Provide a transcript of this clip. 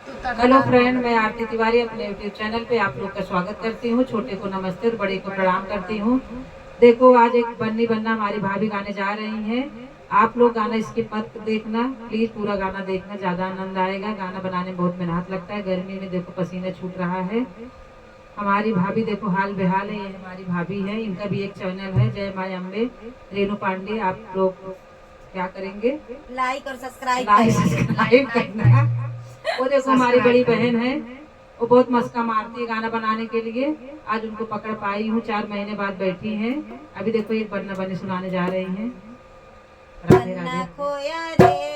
Hello friend, मैं आरती तिवारी अपने YouTube channel पे आप लोग का स्वागत करती हूँ। छोटे को नमस्ते और बड़े को प्रणाम करती हूँ। देखो, आज एक बन्नी बन्ना हमारी भाभी गाने जा रही हैं। आप लोग गाना स्किप मत देखना, प्लीज पूरा गाना देखना, ज्यादा आनंद आएगा। गाना बनाने में बहुत मेहनत लगता है, गर्मी में देखो पसीना छूट रहा है। हमारी भाभी देखो हाल बेहाल है, ये हमारी भाभी है। इनका भी एक चैनल है, जय माँ अम्बे रेणु पांडे। आप लोग क्या करेंगे? लाइक और सब्सक्राइब सब्सक्राइब करना। वो देखो हमारी बड़ी बहन है, वो बहुत मस्का मारती है गाना बनाने के लिए। आज उनको पकड़ पाई हूँ, 4 महीने बाद बैठी हैं। अभी देखो एक बन्ना बन्नी सुनाने जा रही हैं। राधे बन्ना राधे। खोया रे